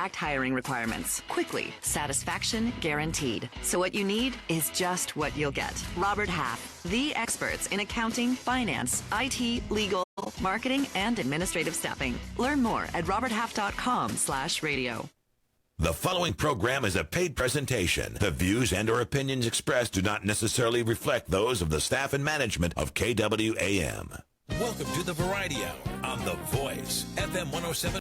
hiring requirements. Quickly, satisfaction guaranteed. So what you need is just what you'll get. Robert Half, the experts in accounting, finance, IT, legal, marketing, and administrative staffing. Learn more at roberthalf.com/radio. The following program is a paid presentation. The views and or opinions expressed do not necessarily reflect those of the staff and management of KWAM. Welcome to the Variety Hour on The Voice, FM 107.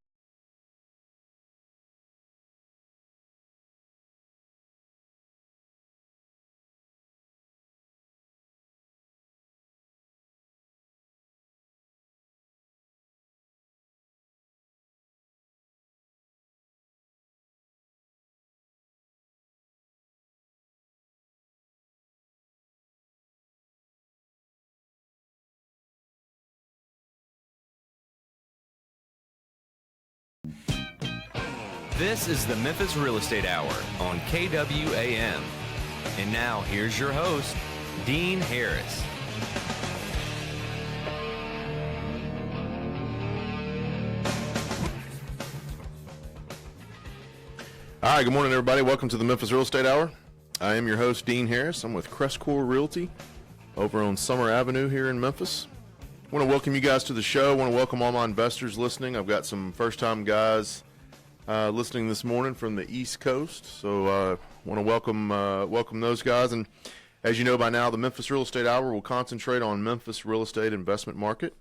This is the Memphis Real Estate Hour on KWAM. And now, here's your host, Dean Harris. All right, good morning, everybody. Welcome to the Memphis Real Estate Hour. I am your host, Dean Harris. I'm with CrestCore Realty over on Summer Avenue here in Memphis. I want to welcome you guys to the show. I want to welcome all my investors listening. I've got some first-time guys listening this morning from the East Coast, so I want to welcome those guys. And as you know by now, the Memphis Real Estate Hour will concentrate on Memphis real estate investment market.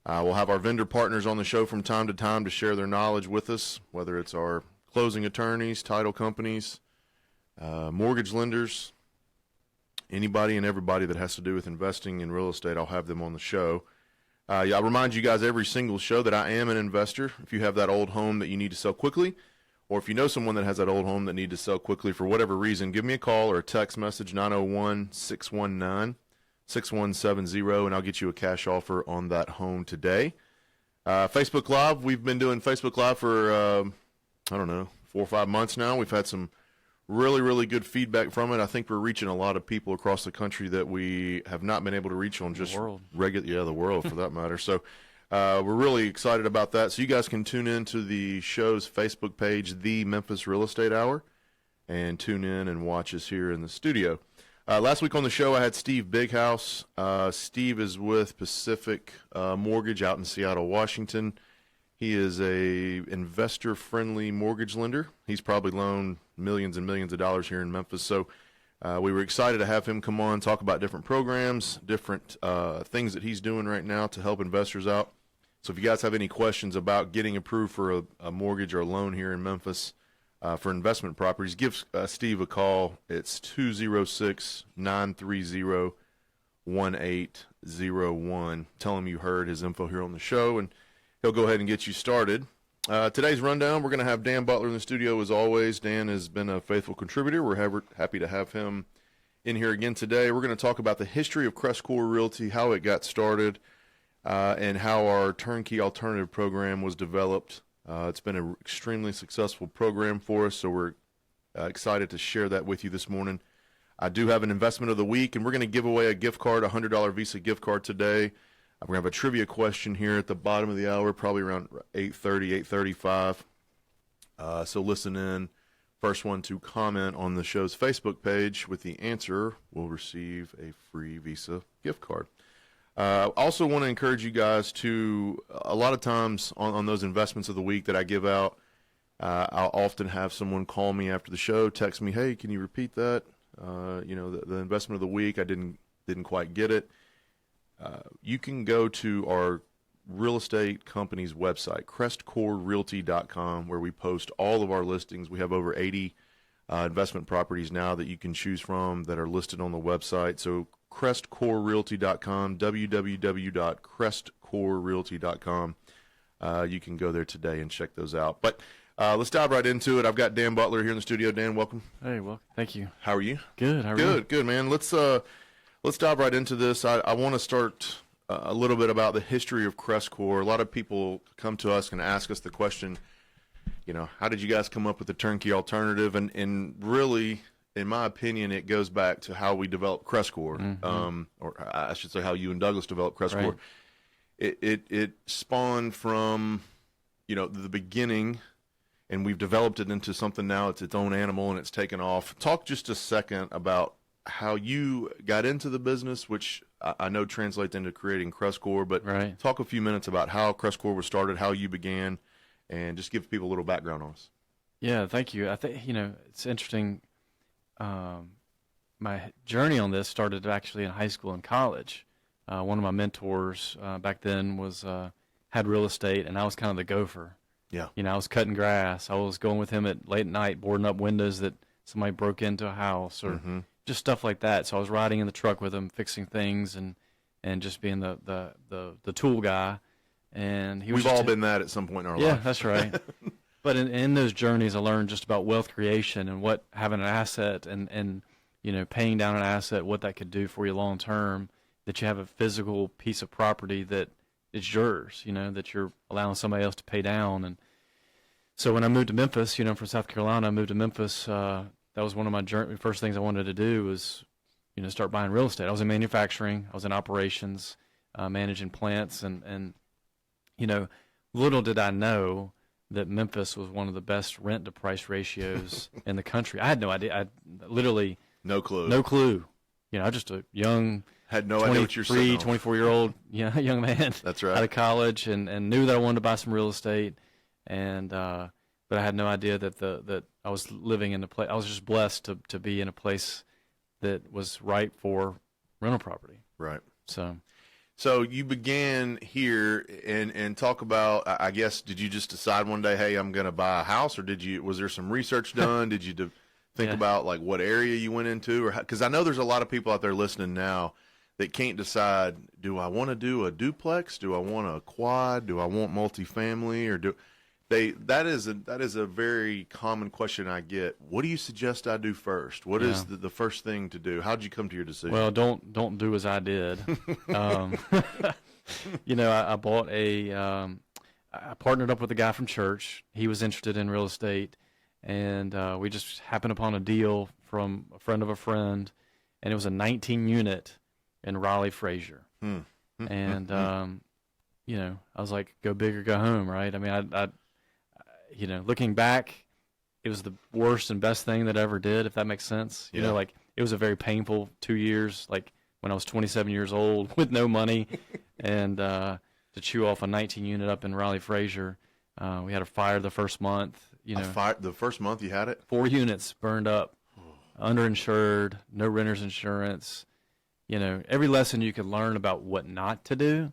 We'll have our vendor partners on the show from time to time to share their knowledge with us, whether it's our closing attorneys, title companies, mortgage lenders, anybody and everybody that has to do with investing in real estate. I'll have them on the show. I remind you guys every single show that I am an investor. If you have that old home that you need to sell quickly, or if you know someone that has that old home that needs to sell quickly for whatever reason, give me a call or a text message, 901-619-6170, and I'll get you a cash offer on that home today. Facebook Live, we've been doing Facebook Live for, 4 or 5 months now. We've had some really, really good feedback from it. I think we're reaching a lot of people across the country that we have not been able to reach on just regular, the world for that matter. So we're really excited about that. So you guys can tune in to the show's Facebook page, The Memphis Real Estate Hour, and tune in and watch us here in the studio. Last week on the show, I had Steve Bighouse. Steve is with Pacific Mortgage out in Seattle, Washington. He is a investor-friendly mortgage lender. He's probably loaned millions and millions of dollars here in Memphis. So we were excited to have him come on, talk about different programs, different things that he's doing right now to help investors out. So if you guys have any questions about getting approved for a mortgage or a loan here in Memphis for investment properties, give Steve a call. It's 206-930-1801. Tell him you heard his info here on the show, and he'll go ahead and get you started. Today's rundown, we're going to have Dan Butler in the studio as always. Dan has been a faithful contributor. We're happy to have him in here again today. We're going to talk about the history of CrestCore Realty, how it got started, and how our turnkey alternative program was developed. It's been an extremely successful program for us, so we're excited to share that with you this morning. I do have an investment of the week, and we're going to give away a gift card, a $100 Visa gift card today. We're going to have a trivia question here at the bottom of the hour, probably around 8:30, 8:35. So listen in. First one to comment on the show's Facebook page with the answer will receive a free Visa gift card. Also want to encourage you guys to, a lot of times on those investments of the week that I give out, I'll often have someone call me after the show, text me, hey, can you repeat that? The investment of the week, I didn't quite get it. You can go to our real estate company's website, CrestCoreRealty.com, where we post all of our listings. We have over 80 investment properties now that you can choose from that are listed on the website. So CrestCoreRealty.com, www.CrestCoreRealty.com. You can go there today and check those out. But let's dive right into it. I've got Dan Butler here in the studio. Dan, welcome. Hey, well, thank you. How are you? Good. How are you? Good, man. Let's dive right into this. I want to start a little bit about the history of CrestCore. A lot of people come to us and ask us the question, how did you guys come up with the turnkey alternative? And really, in my opinion, it goes back to how we developed CrestCore, or I should say how you and Douglas developed CrestCore. Right. It spawned from, the beginning and we've developed it into something now. It's its own animal, and it's taken off. Talk just a second about how you got into the business, which I know translates into creating CrestCore, but Right. talk a few minutes about how CrestCore was started, how you began, and just give people a little background on us. Yeah, thank you. I think, it's interesting. My journey on this started actually in high school and college. One of my mentors back then had real estate, and I was kind of the gopher. Yeah. I was cutting grass. I was going with him at late at night, boarding up windows that somebody broke into a house, or just stuff like that. So I was riding in the truck with him, fixing things, and just being the tool guy. And he was We've all been that at some point in our yeah, life. that's right. But in those journeys, I learned just about wealth creation and what having an asset and paying down an asset, what that could do for you long term. That you have a physical piece of property that is yours, that you're allowing somebody else to pay down. And so when I moved to Memphis, from South Carolina, I moved to Memphis. That was one of my first things I wanted to do was, start buying real estate. I was in manufacturing, I was in operations, managing plants, and little did I know that Memphis was one of the best rent to price ratios in the country. I had no idea. I literally No clue. no clue. Just a young Had no idea what you're 23, saying. 24-year-old young man. That's right. Out of college, and knew that I wanted to buy some real estate, and but I had no idea that I was living in a place. I was just blessed to be in a place that was right for rental property. Right. So you began here and talk about, I guess, did you just decide one day, hey, I'm going to buy a house, or was there some research done? Did you think Yeah. about like what area you went into, or because I know there's a lot of people out there listening now that can't decide, do I want to do a duplex? Do I want a quad? Do I want multifamily? Or that is a very common question I get. What do you suggest I do first? What is the first thing to do? How'd you come to your decision? well, don't do as I did. I bought I partnered up with a guy from church. He was interested in real estate, and we just happened upon a deal from a friend of a friend, and it was a 19-unit in Raleigh, Frazier. And I was like, go big or go home, right? I mean, I looking back, it was the worst and best thing that I ever did, if that makes sense. Yeah. Like it was a very painful 2 years, like when I was 27 years old with no money, and to chew off a 19-unit up in Raleigh, Frazier. We had a fire the first month. The first month you had it? 4 units burned up, underinsured, no renter's insurance. Every lesson you could learn about what not to do,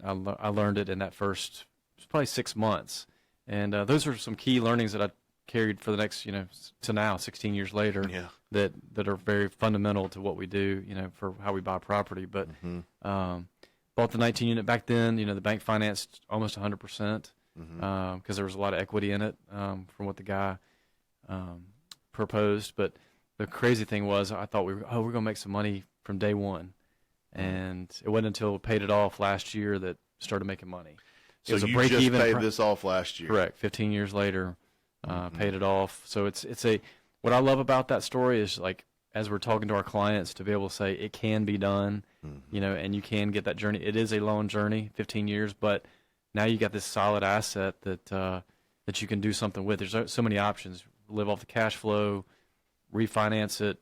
I learned it in that first, probably 6 months. And those are some key learnings that I carried for the next, to now, 16 years later, that are very fundamental to what we do, for how we buy property. But bought the 19-unit back then. The bank financed almost 100% because there was a lot of equity in it from what the guy proposed. But the crazy thing was I thought we're going to make some money from day one. And it wasn't until we paid it off last year that started making money. So It was a you break just even paid this off last year. Correct. 15 years later, paid it off. So it's what I love about that story is, like, as we're talking to our clients, to be able to say it can be done, and you can get that journey. It is a long journey, 15 years, but now you got this solid asset that you can do something with. There's so many options. Live off the cash flow, refinance it,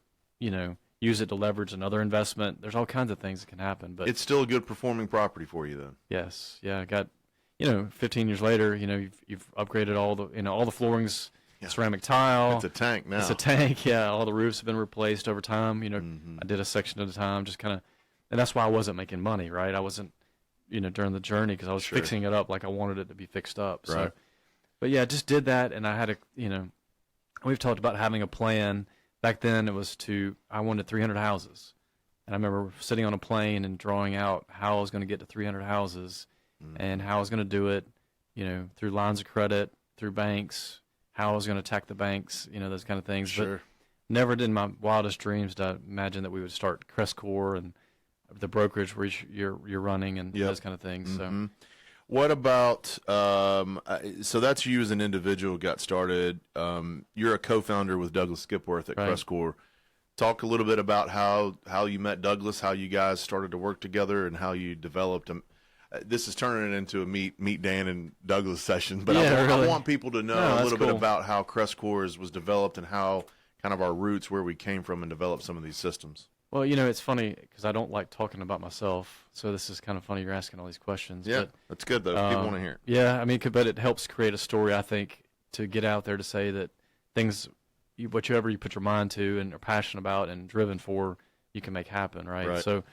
use it to leverage another investment. There's all kinds of things that can happen. But It's still a good performing property for you, then. yes, yeah, I got 15 years later, you've upgraded all the floorings, ceramic tile. It's a tank now. It's a tank, yeah. All the roofs have been replaced over time. I did a section at a time, just kind of, and that's why I wasn't making money, right? I wasn't, during the journey, because I was fixing it up like I wanted it to be fixed up. So, Right. but yeah, just did that, and I had we've talked about having a plan. Back then, I wanted 300 houses, and I remember sitting on a plane and drawing out how I was going to get to 300 houses. And how I was going to do it, through lines of credit, through banks, how I was going to attack the banks, those kind of things. Sure. But never did in my wildest dreams did I imagine that we would start CrestCore and the brokerage where you're running and those kind of things. So, What about, so that's you as an individual got started. You're a co-founder with Douglas Skipworth at Right. CrestCore. Talk a little bit about how you met Douglas, how you guys started to work together, and how you developed this is turning it into a meet Dan and Douglas session, but Yeah, I really. want people to know a little bit about how CrestCore was developed and how kind of our roots, where we came from, and developed some of these systems. Well, it's funny because I don't like talking about myself, so this is kind of funny you're asking all these questions. Yeah, but, that's good, though. People want to hear it. Yeah, I mean, but it helps create a story, I think, to get out there to say that things, whatever you put your mind to and are passionate about and driven for, you can make happen, right? So,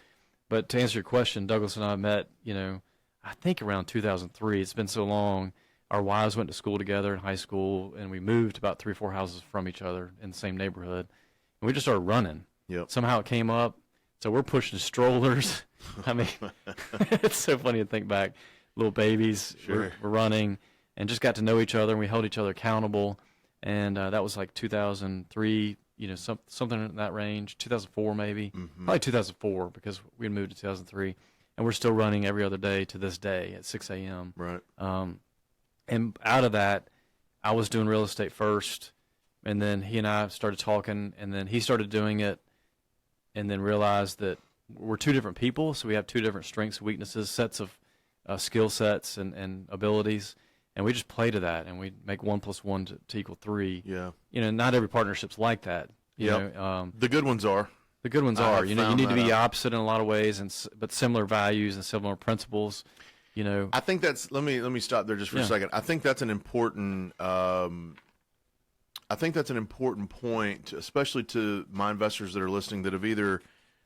but to answer your question, Douglas and I met, I think around 2003. It's been so long. Our wives went to school together in high school, and we moved about 3 or 4 houses from each other in the same neighborhood. And we just started running. Yep. Somehow it came up. So we're pushing strollers. I mean, it's so funny to think back. Little babies, Sure. we're running, and just got to know each other, and we held each other accountable. And that was like 2003, something in that range, 2004 maybe. Probably 2004 because we had moved to 2003. And we're still running every other day to this day at 6 a.m. Right. And out of that, I was doing real estate first, and then he and I started talking, and then he started doing it, and then realized that we're two different people, so we have two different strengths, weaknesses, sets of skill sets and abilities, and we just play to that, and we make 1 + 1 to equal 3. Yeah. Not every partnership's like that. The good ones are. The good ones I are. have You found need to that be out. opposite in a lot of ways, but similar values and similar principles. I think that's. Let me stop there just for a second. I think that's an important. I think that's an important point, especially to my investors that are listening that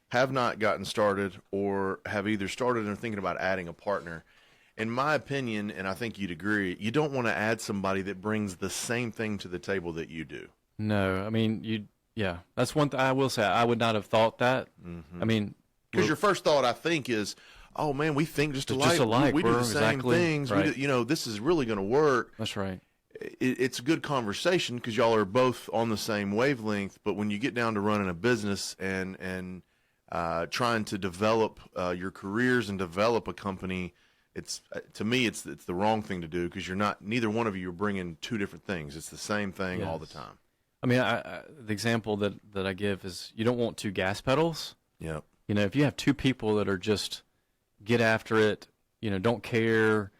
have not gotten started or have either started and are thinking about adding a partner. In my opinion, and I think you'd agree, you don't want to add somebody that brings the same thing to the table that you do. No, I mean that's one thing I will say. I would not have thought that. I mean, Because your first thought, I think, is, oh man, we think just alike. just alike. We do We're the same exactly things. right. We do, this is really going to work. that's right. It's a good conversation because y'all are both on the same wavelength. But when you get down to running a business and trying to develop your careers and develop a company, to me it's the wrong thing to do because neither one of you are bringing two different things. It's the same thing all the Yes. time. I mean, the example that I give is you don't want two gas pedals. Yep. If you have two people that are just get after it, don't care,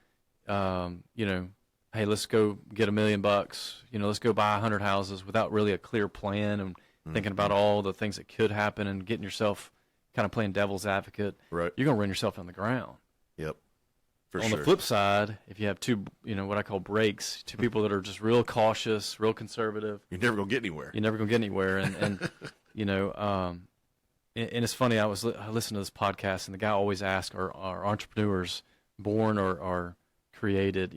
hey, let's go get $1 million, let's go buy 100 houses without really a clear plan and thinking about all the things that could happen and getting yourself kind of playing devil's advocate, Right. you're going to run yourself on the ground. Yep. For On sure. the flip side, if you have two, what I call breaks, two people that are just real cautious, real conservative, You're never going to get anywhere. you're never going to get anywhere. And and it's funny, I listened to this podcast, and the guy always asks, are entrepreneurs born or created,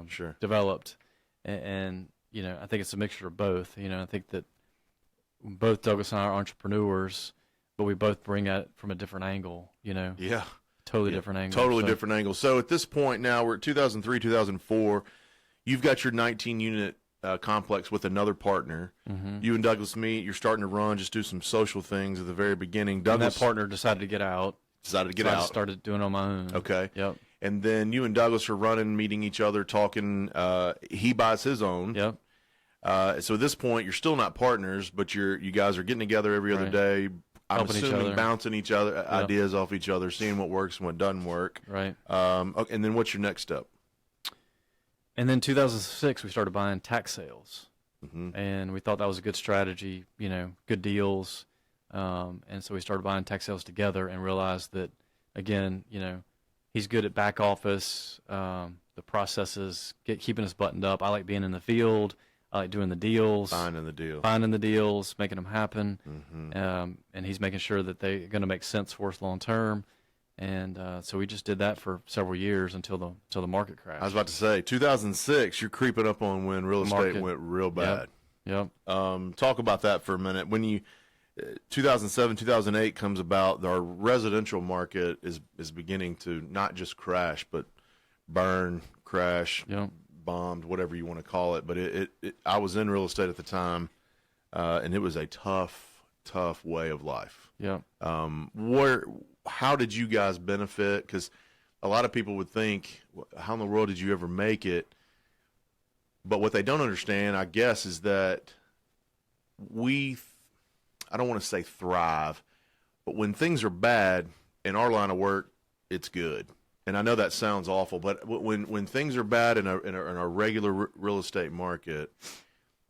Sure. developed? And I think it's a mixture of both. I think that both Douglas and I are entrepreneurs, but we both bring it from a different angle, Yeah. totally different angle. Totally So- different angle. So at this point now, we're at 2003, 2004. You've got your 19-unit complex with another partner. Mm-hmm. You and Douglas meet. You're starting to run, just do some social things at the very beginning. And Douglas that partner decided to get out. decided to get so I out. just started doing it on my own. Okay. Yep. And then you and Douglas are running, meeting each other, talking. He buys his own. Yep. So at this point, you're still not partners, but you guys are getting together every other Right. day. I'm Helping each assuming other. bouncing each other ideas off each other, seeing what works and what doesn't work. Right. Okay, and then what's your next step? And then 2006, we started buying tax sales. Mm-hmm. And we thought that was a good strategy, good deals. And so we started buying tax sales together and realized that, again, he's good at back office, the processes, keeping us buttoned up. I like being in the field. I like doing the deals. Finding the deal. Finding the deals, making them happen. Mm-hmm. And he's making sure that they're going to make sense for us long term. And so we just did that for several years until the market crashed. I was about to say, 2006, you're creeping up on when real estate Market. went real bad. Yep. Talk about that for a minute. When 2007, 2008 comes about, our residential market is beginning to not just crash, but burn, crash, Yep. bombed, whatever you want to call it. But I was in real estate at the time, and it was a tough way of life. Yep. How did you guys benefit? Because a lot of people would think, how in the world did you ever make it? But what they don't understand, I guess, is that I don't want to say thrive, but when things are bad in our line of work, it's good. and I know that sounds awful, but when things are bad in a regular real estate market,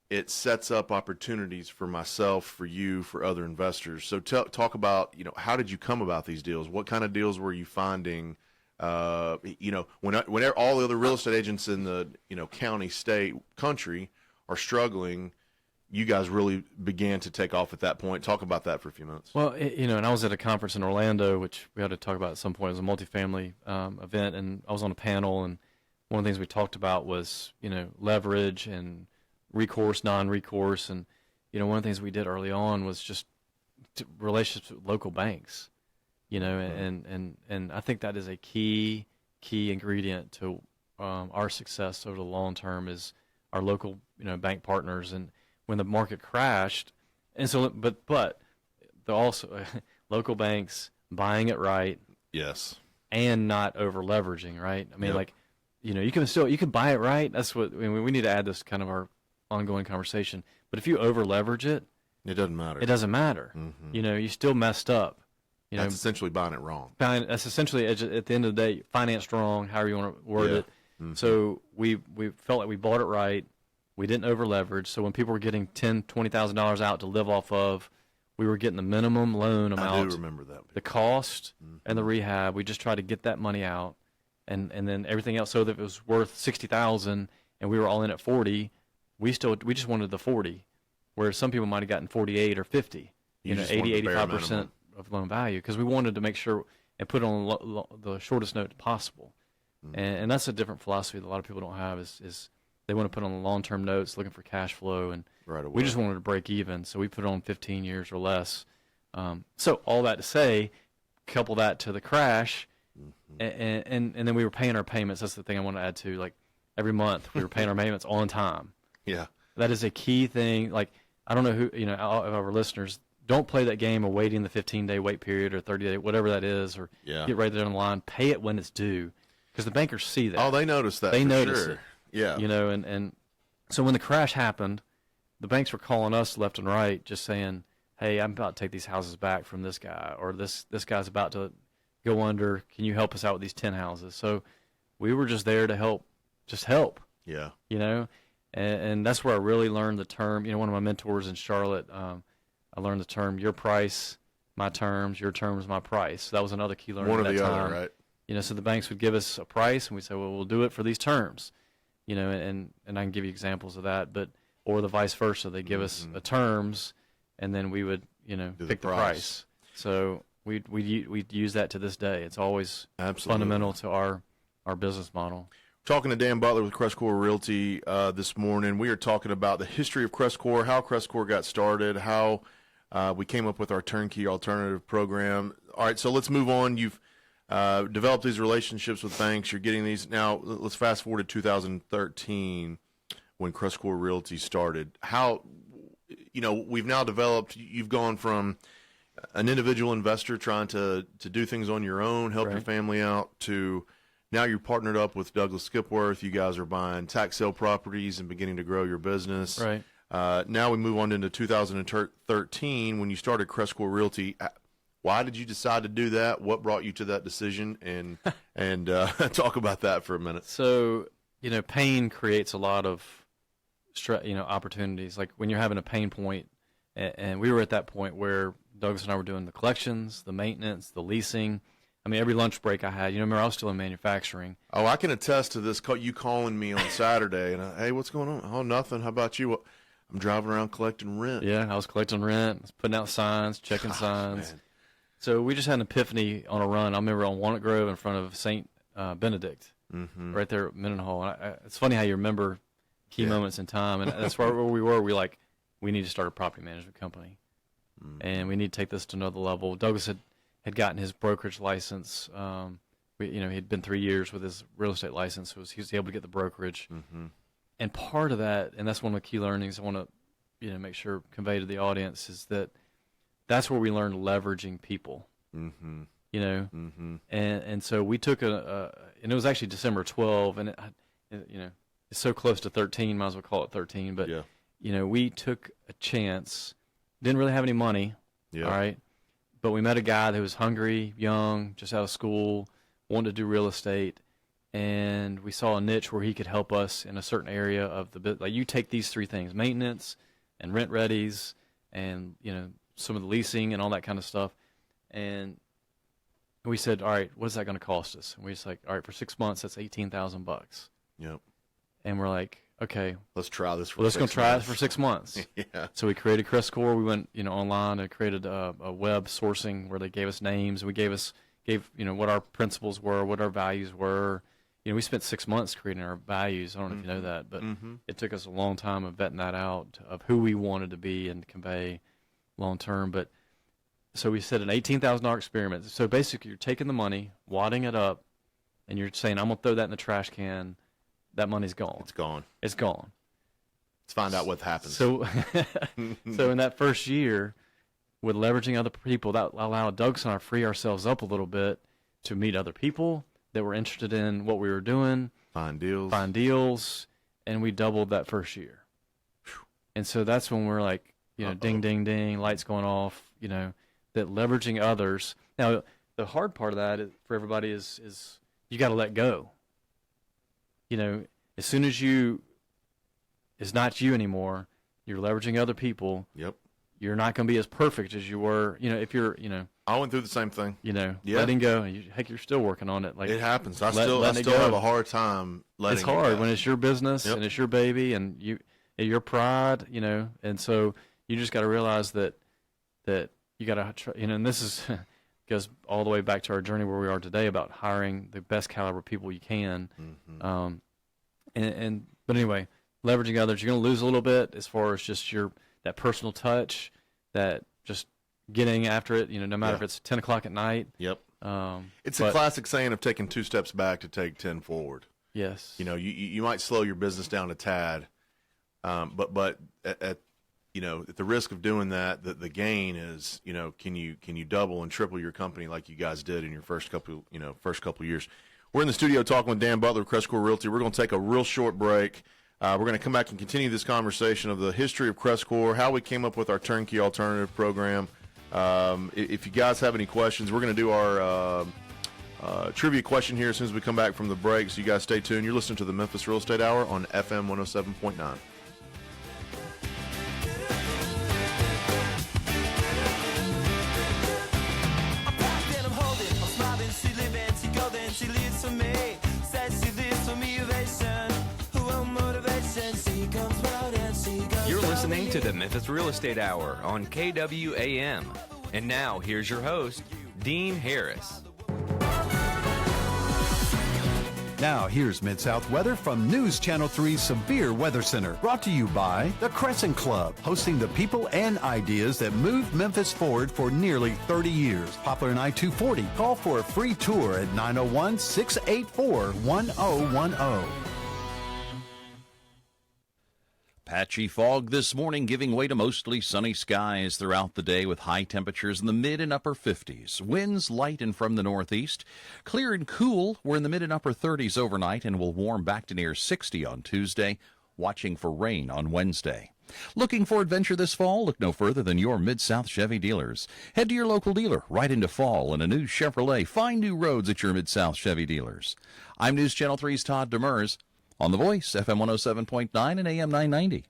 it sets up opportunities for myself, for you, for other investors. So talk about, how did you come about these deals? What kind of deals were you finding? When all the other real estate agents in the, county, state, country are struggling, you guys really began to take off at that point. Talk about that for a few minutes. Well, and I was at a conference in Orlando, which we had to talk about at some point. It was a multifamily event, and I was on a panel, and one of the things we talked about was, leverage and recourse, non-recourse, and one of the things we did early on was just relationships with local banks, and I think that is a key ingredient to our success over the long term is our local bank partners. And when the market crashed, and so but the also local banks buying it right, yes, and not over leveraging, right? I mean, Yep. you can buy it right. That's what we need to add this kind of our ongoing conversation. But if you over leverage it, it doesn't matter. It doesn't matter. Mm-hmm. You still messed up. That's essentially buying it wrong. That's essentially at the end of the day, financed wrong, however you want to word it. Mm-hmm. So we felt like we bought it right. We didn't over leverage. So when people were getting $20,000 out to live off of, we were getting the minimum loan amount. I do remember that. The cost and the rehab. We just tried to get that money out, and then everything else. So that if it was worth $60,000 and we were all in at 40, we just wanted the 40, where some people might have gotten 48 or 50. You just 80, wanted the bare 85% minimum. of loan value, because we wanted to make sure and put it on the shortest note possible. And that's a different philosophy that a lot of people don't have is they want to put on the long-term notes looking for cash flow, and Right away. we just wanted to break even, so we put it on 15 years or less. So all that to say, couple that to the crash, and then we were paying our payments. That's the thing I want to add to. Like every month we were paying our payments on time. Yeah. That is a key thing. Like, I don't know who, all of our listeners, don't play that game of waiting the 15-day wait period or 30-day, whatever that is, or get right there on the line. Pay it when it's due, because the bankers see that. Oh, they notice that. They for notice sure. it. Yeah. And so when the crash happened, the banks were calling us left and right, just saying, hey, I'm about to take these houses back from this guy, or this guy's about to go under. Can you help us out with these 10 houses? So we were just there to help, Yeah. And that's where I really learned the term. One of my mentors in Charlotte, I learned the term, your price, my terms, your terms, my price. So that was another key learning One at or that the time. other, right? So the banks would give us a price, and we'd say, well, we'll do it for these terms. And I can give you examples of that, or the vice versa. They give us the terms, and then we would, pick the price. So we'd use that to this day. It's always fundamental to our business model. Talking to Dan Butler with CrestCore Realty this morning. We are talking about the history of CrestCore, how CrestCore got started, how we came up with our turnkey alternative program. All right, so let's move on. You've developed these relationships with banks. You're getting these. Now, let's fast forward to 2013 when CrestCore Realty started. How, we've now developed, you've gone from an individual investor trying to do things on your own, help your family out, to now you're partnered up with Douglas Skipworth. You guys are buying tax sale properties and beginning to grow your business. Right. Now we move on into 2013 when you started CrestCore Realty. Why did you decide to do that? What brought you to that decision? And talk about that for a minute. So, pain creates a lot of opportunities. Like when you're having a pain point, and we were at that point where Douglas and I were doing the collections, the maintenance, the leasing. I mean, every lunch break I had, remember I was still in manufacturing. Oh, I can attest to this. You calling me on Saturday, and hey, what's going on? Oh, nothing. How about you? I'm driving around collecting rent. Yeah, I was collecting rent, putting out signs, checking signs. Man. So we just had an epiphany on a run. I remember on Walnut Grove in front of St. Benedict, right there at Mendenhall. And it's funny how you remember key moments in time, and that's where we were. We need to start a property management company, and we need to take this to another level. Douglas had gotten his brokerage license. He'd been 3 years with his real estate license, so he was able to get the brokerage. And part of that, and that's one of the key learnings I want to, make sure convey to the audience, is that's where we learned leveraging people. And so we took and it was actually December 12, and it's so close to 13, might as well call it 13. But we took a chance. Didn't really have any money. All right. But we met a guy that was hungry, young, just out of school, wanted to do real estate, and we saw a niche where he could help us in a certain area of the business. Like, you take these three things: maintenance and rent readies, and some of the leasing and all that kind of stuff. And we said, all right, what is that going to cost us? And we just like, all right, for 6 months, that's $18,000. Yep. And we're like, okay, let's try this for let's 6 go months. try it for 6 months. Yeah. So we created CrestCore. We went, online and created a web sourcing where they gave us names. We gave what our principles were, what our values were. We spent 6 months creating our values. I don't know if you know that, but it took us a long time of vetting that out, of who we wanted to be and convey long term. But so we said an $18,000 experiment. So basically, you're taking the money, wadding it up, and you're saying, I'm going to throw that in the trash can. That money's gone. It's gone. It's gone. Let's find out what happens. So, so in that first year, with leveraging other people, that allowed Douglas and I to free ourselves up a little bit to meet other people that were interested in what we were doing. Find deals. And we doubled that first year. And so that's when we're like, ding, ding, ding, lights going off, that leveraging others. Now, the hard part of that for everybody is you got to let go. As soon as it's not you anymore, you're leveraging other people. Yep. You're not going to be as perfect as you were. If you're, I went through the same thing. Letting go. Heck, you're still working on it. Like, it happens. I still have a hard time letting it go. It's hard when it's your business Yep. and it's your baby and your pride, and so you just got to realize that you got to try, and this is goes all the way back to our journey where we are today about hiring the best caliber people you can. Mm-hmm. But anyway, leveraging others, you're going to lose a little bit as far as just that personal touch, that just getting after it, no matter if it's 10 o'clock at night. Yep. It's a classic saying of taking 2 steps back to take 10 forward. Yes. You might slow your business down a tad, but at the risk of doing that, the gain is, can you double and triple your company like you guys did in your first couple years? We're in the studio talking with Dan Butler of CrestCore Realty. We're going to take a real short break. We're going to come back and continue this conversation of the history of CrestCore, how we came up with our turnkey alternative program. If you guys have any questions, we're going to do our trivia question here as soon as we come back from the break. So you guys stay tuned. You're listening to the Memphis Real Estate Hour on FM 107.9. You're listening to the Memphis Real Estate Hour on KWAM. And now, here's your host, Dean Harris. Now, here's Mid-South weather from News Channel 3's Severe Weather Center. Brought to you by the Crescent Club, hosting the people and ideas that moved Memphis forward for nearly 30 years. Poplar and I-240. Call for a free tour at 901-684-1010. Patchy fog this morning, giving way to mostly sunny skies throughout the day with high temperatures in the mid and upper 50s. Winds light and from the northeast. Clear and cool. We're in the mid and upper 30s overnight and will warm back to near 60 on Tuesday. Watching for rain on Wednesday. Looking for adventure this fall? Look no further than your Mid-South Chevy dealers. Head to your local dealer right into fall in a new Chevrolet. Find new roads at your Mid-South Chevy dealers. I'm News Channel 3's Todd Demers. On The Voice, FM 107.9 and AM 990.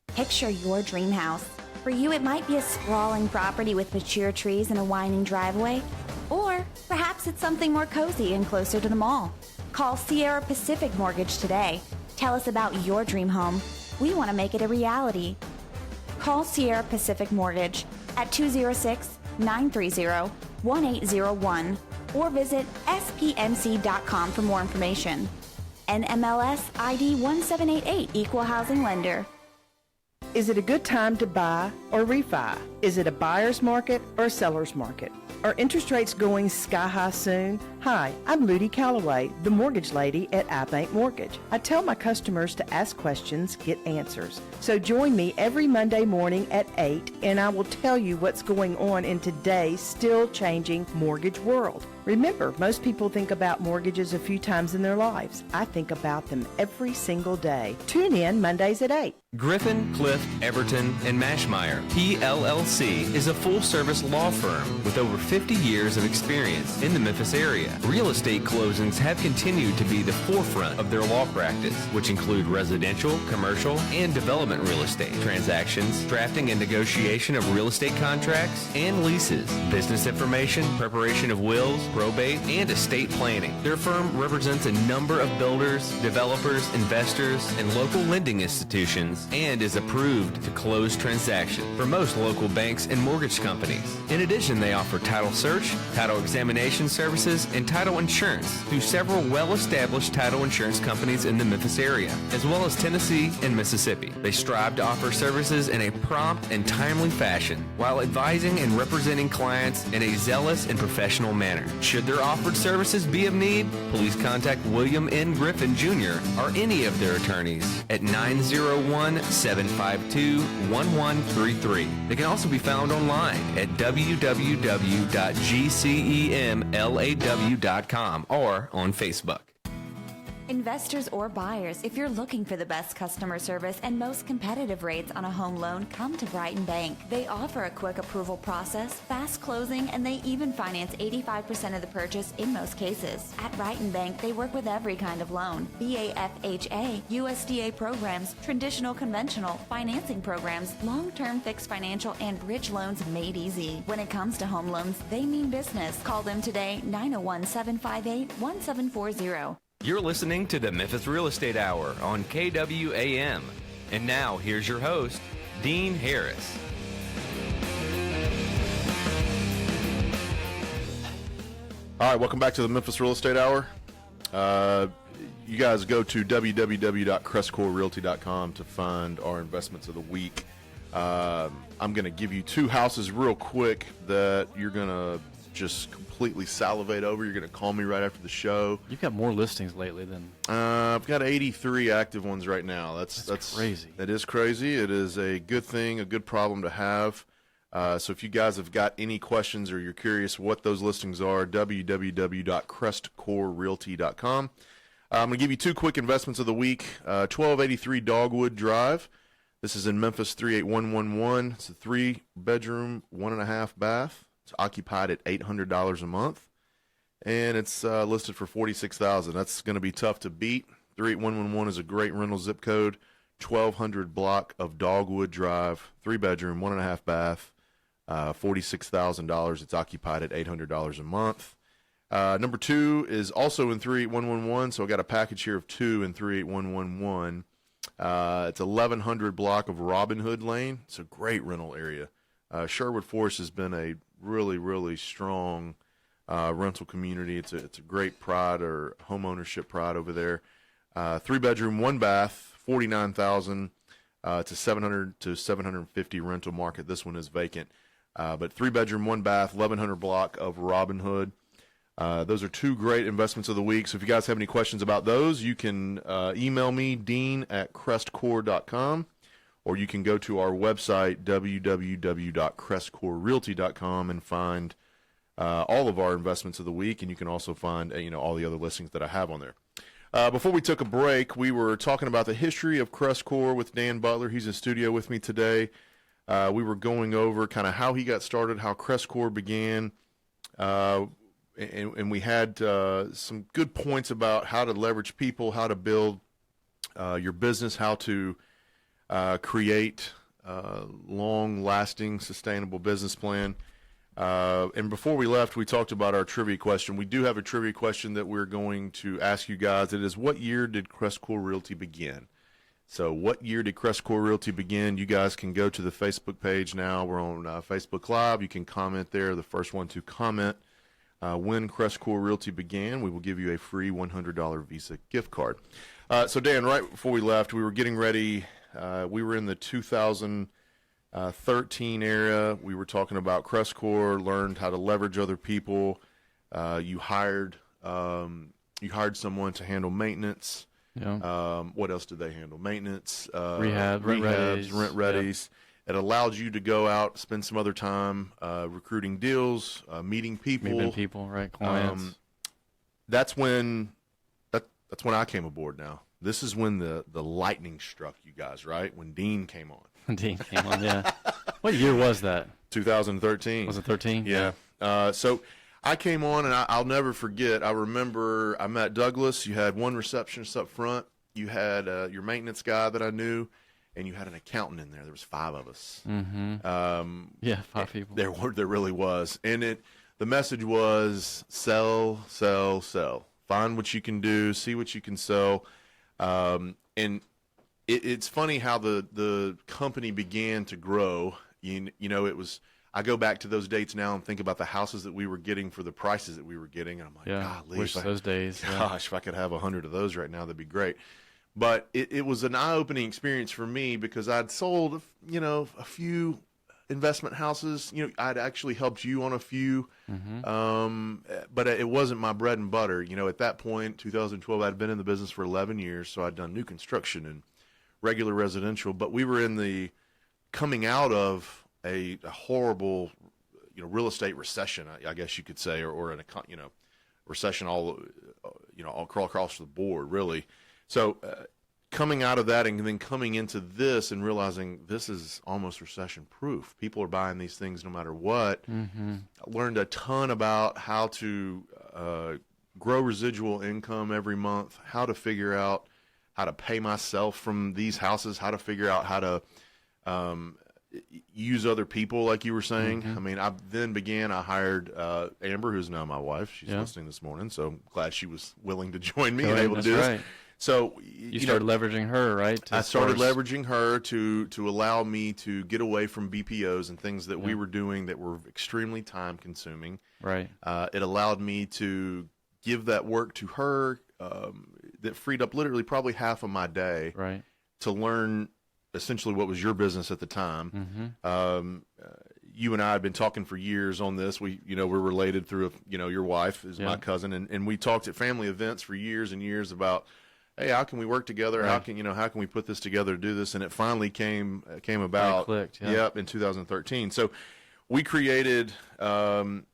Picture your dream house. For you, it might be a sprawling property with mature trees and a winding driveway. Or perhaps it's something more cozy and closer to the mall. Call Sierra Pacific Mortgage today. Tell us about your dream home. We want to make it a reality. Call Sierra Pacific Mortgage at 206-930-1801 or visit spmc.com for more information. NMLS ID 1788 Equal Housing Lender. Is it a good time to buy or refi? Is it a buyer's market or a seller's market? Are interest rates going sky high soon? Hi, I'm Ludi Calloway, the mortgage lady at iBank Mortgage. I tell my customers to ask questions, get answers. So join me every Monday morning at 8 and I will tell you what's going on in today's still changing mortgage world. Remember, most people think about mortgages a few times in their lives. I think about them every single day. Tune in Mondays at 8. Griffin, Clift, Everton, and Mashmeyer, PLLC, is a full-service law firm with over 50 years of experience in the Memphis area. Real estate closings have continued to be the forefront of their law practice, which include residential, commercial, and development real estate transactions, drafting and negotiation of real estate contracts and leases, business information, preparation of wills, probate, and estate planning. Their firm represents a number of builders, developers, investors, and local lending institutions and is approved to close transactions for most local banks and mortgage companies. In addition, they offer title search, title examination services, and title insurance through several well-established title insurance companies in the Memphis area, as well as Tennessee and Mississippi. They strive to offer services in a prompt and timely fashion while advising and representing clients in a zealous and professional manner. Should their offered services be of need, please contact William N. Griffin Jr. or any of their attorneys at 901-752-1133. They can also be found online at www.gcemlaw.com or on Facebook. Investors or buyers, if you're looking for the best customer service and most competitive rates on a home loan, come to Brighton Bank. They offer a quick approval process, fast closing, and they even finance 85% of the purchase in most cases. At Brighton Bank, they work with every kind of loan: BAFHA, USDA programs, traditional conventional, financing programs, long-term fixed financial, and bridge loans made easy. When it comes to home loans, they mean business. Call them today, 901-758-1740. You're listening to the Memphis Real Estate Hour on KWAM. And now, here's your host, Dean Harris. All right, welcome back to the Memphis Real Estate Hour. You guys go to www.CrestCoreRealty.com to find our investments of the week. I'm going to give you two houses real quick that you're going to just completely salivate over. You're going to call me right after the show. You've got more listings lately than... I've got 83 active ones right now. That's crazy. That is crazy. It is a good thing, a good problem to have. So if you guys have got any questions or you're curious what those listings are, www.CrestCoreRealty.com. I'm going to give you two quick investments of the week. 1283 Dogwood Drive. This is in Memphis, 38111. It's a 3-bedroom, 1.5 bath. It's occupied at $800 a month, and it's listed for $46,000. That's going to be tough to beat. 38111 is a great rental zip code. 1200 block of Dogwood Drive, 3-bedroom, 1.5 bath, $46,000. It's occupied at $800 a month. Number two is also in 38111, so I got a package here of two in 38111. It's 1100 block of Robin Hood Lane. It's a great rental area. Sherwood Forest has been a really, really strong rental community. It's a great pride or home ownership pride over there. 3-bedroom, 1 bath, $49,000 to $700 to $750 rental market. This one is vacant, but 3-bedroom, 1 bath, 1100 block of Robin Hood. Those are two great investments of the week. So if you guys have any questions about those, you can email me, dean@crestcore.com. Or you can go to our website, www.CrestCoreRealty.com, and find all of our investments of the week. And you can also find all the other listings that I have on there. Before we took a break, we were talking about the history of CrestCore with Dan Butler. He's in studio with me today. We were going over kind of how he got started, how CrestCore began, and we had some good points about how to leverage people, how to build your business, how to create long-lasting, sustainable business plan. And before we left, we talked about our trivia question. We do have a trivia question that we're going to ask you guys. It is, what year did CrestCore Realty begin? So what year did CrestCore Realty begin? You guys can go to the Facebook page now. We're on Facebook Live. You can comment there. The first one to comment when CrestCore Realty began, we will give you a free $100 Visa gift card. So, Dan, right before we left, we were getting ready. We were in the 2013 era. We were talking about CrestCore, learned how to leverage other people. You hired someone to handle maintenance. Yeah. What else did they handle? Maintenance, rent readies. Yep. It allowed you to go out, spend some other time recruiting deals, meeting people. Right, clients. That's when I came aboard now. This is when the lightning struck you guys, right? When Dean came on. Dean came on, yeah. What year was that? 2013. Was it 13? Yeah. So I came on, and I'll never forget. I remember I met Douglas. You had one receptionist up front. You had your maintenance guy that I knew, and you had an accountant in there. There was 5 of us. Yeah, 5 people. There really was. And the message was sell, sell, sell. Find what you can do, see what you can sell. And it's funny how the company began to grow. You know, it was, I go back to those dates now and think about the houses that we were getting for the prices that we were getting. And I'm like, golly, wish those days. Gosh, if I could have 100 of those right now, that'd be great. But it was an eye-opening experience for me because I'd sold, you know, a few investment houses. You know, I'd actually helped you on a few, but it wasn't my bread and butter. You know, at that point, 2012, I'd been in the business for 11 years, so I'd done new construction and regular residential. But we were in the coming out of a horrible, you know, real estate recession, I guess you could say, or an, you know, recession all across the board, really. So coming out of that and then coming into this and realizing this is almost recession-proof. People are buying these things no matter what. I learned a ton about how to grow residual income every month, how to figure out how to pay myself from these houses, how to figure out how to use other people, like you were saying. I mean, I hired Amber, who's now my wife. She's listening this morning, so I'm glad she was willing to join me and able to do this. So you started leveraging her, right? I started leveraging her to allow me to get away from BPOs and things that we were doing that were extremely time consuming. Right. It allowed me to give that work to her that freed up literally probably half of my day to learn essentially what was your business at the time. You and I had been talking for years on this. We're related through, your wife is my cousin, and we talked at family events for years and years about, hey, how can we work together? How can we put this together to do this? And it finally came about. Clicked, in 2013. So we created, kind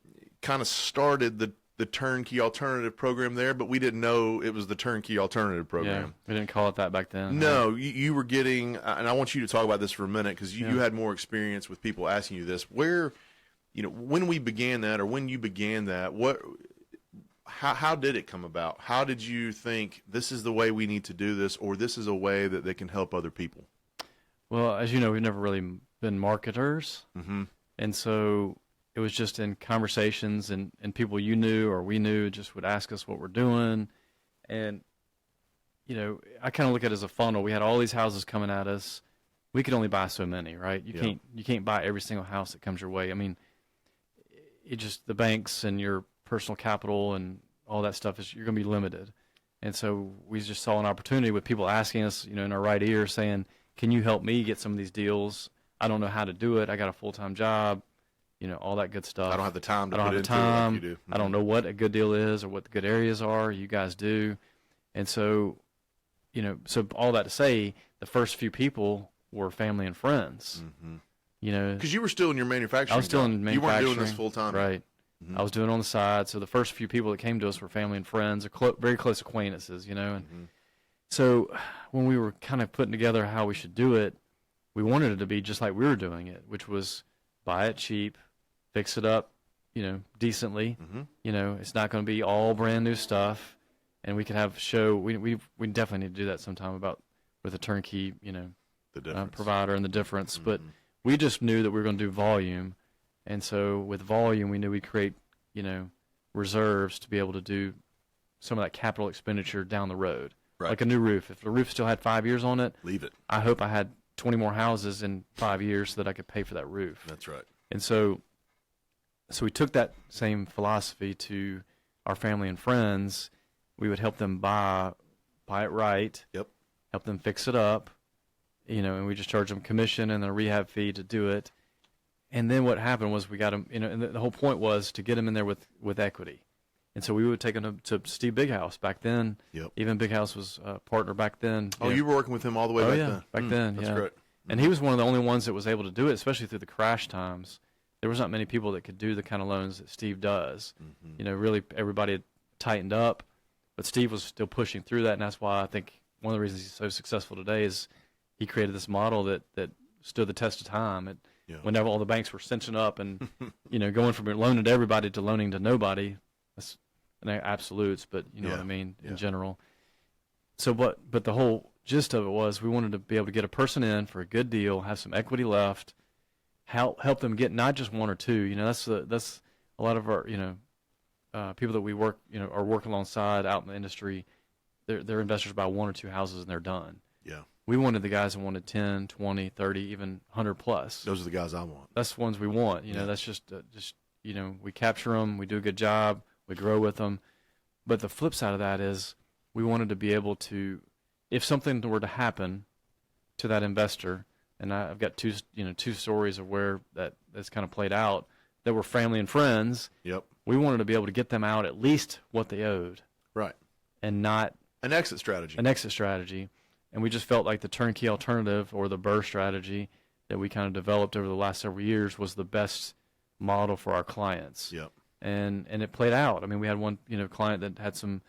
of started the turnkey alternative program there, but we didn't know it was the turnkey alternative program. Yeah, we didn't call it that back then. No, you were getting, and I want you to talk about this for a minute because you had more experience with people asking you this. Where, when we began that, or when you began that, how did it come about? How did you think this is the way we need to do this, or this is a way that they can help other people? Well, as you know, we've never really been marketers, and so it was just in conversations and people you knew or we knew just would ask us what we're doing. And, I kind of look at it as a funnel. We had all these houses coming at us. We could only buy so many, right? You can't buy every single house that comes your way. I mean, the banks and your personal capital and all that stuff you're going to be limited. And so we just saw an opportunity with people asking us, in our right ear saying, can you help me get some of these deals? I don't know how to do it. I got a full-time job. All that good stuff. I don't have the time to put into it like you do. I don't know what a good deal is or what the good areas are. You guys do. And so, so all that to say, the first few people were family and friends. Because you were still in your manufacturing. I was still in manufacturing. You weren't doing this full time. Right. I was doing it on the side. So the first few people that came to us were family and friends, or very close acquaintances, And so when we were kind of putting together how we should do it, we wanted it to be just like we were doing it, which was buy it cheap, fix it up, decently. It's not going to be all brand new stuff, and we could have show. We definitely need to do that sometime with a turnkey, the provider and the difference. But we just knew that we were going to do volume, and so with volume, we knew we'd create, reserves to be able to do some of that capital expenditure down the road, like a new roof. If the roof still had 5 years on it, leave it. I hope I had 20 more houses in 5 years so that I could pay for that roof. That's right. And so we took that same philosophy to our family and friends. We would help them buy it right. Yep. Help them fix it up, and we just charge them commission and a rehab fee to do it. And then what happened was we got them, and the whole point was to get them in there with equity. And so we would take them to Steve Big House back then. Yep. Even Big House was a partner back then. Oh, you were working with him all the way back then? Back then, That's great. And he was one of the only ones that was able to do it, especially through the crash times. There was not many people that could do the kind of loans that Steve does. Really everybody had tightened up, but Steve was still pushing through that, and that's why I think one of the reasons he's so successful today is he created this model that stood the test of time. whenever all the banks were cinching up and, going from loaning to everybody to loaning to nobody. That's absolutes, but you know what I mean in general. So but the whole gist of it was we wanted to be able to get a person in for a good deal, have some equity left, help them get not just one or two. That's a lot of our people that we work are working alongside out in the industry. They're investors buy one or two houses and they're done. Yeah. We wanted the guys that wanted 10, 20, 30, even 100 plus. Those are the guys I want. That's the ones we want. That's just we capture them, we do a good job, we grow with them. But the flip side of that is we wanted to be able to, if something were to happen to that investor, and I've got two stories of where that's kind of played out, that were family and friends. Yep. We wanted to be able to get them out at least what they owed. Right. And not an exit strategy. And we just felt like the turnkey alternative or the BRRRR strategy that we kind of developed over the last several years was the best model for our clients. Yep. And it played out. I mean, we had one client that had some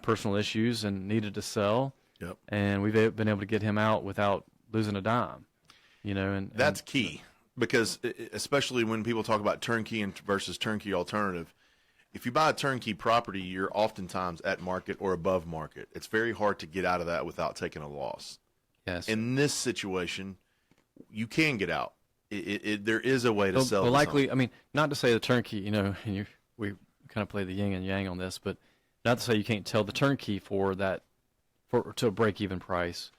personal issues and needed to sell. Yep. And we've been able to get him out without losing a dime. And that's key, because especially when people talk about turnkey versus turnkey alternative, if you buy a turnkey property, you're oftentimes at market or above market. It's very hard to get out of that without taking a loss. Yes. In this situation, you can get out. There is a way to sell. Well, likely, I mean, not to say the turnkey, and we kind of play the yin and yang on this, but not to say you can't tell the turnkey to a break-even price,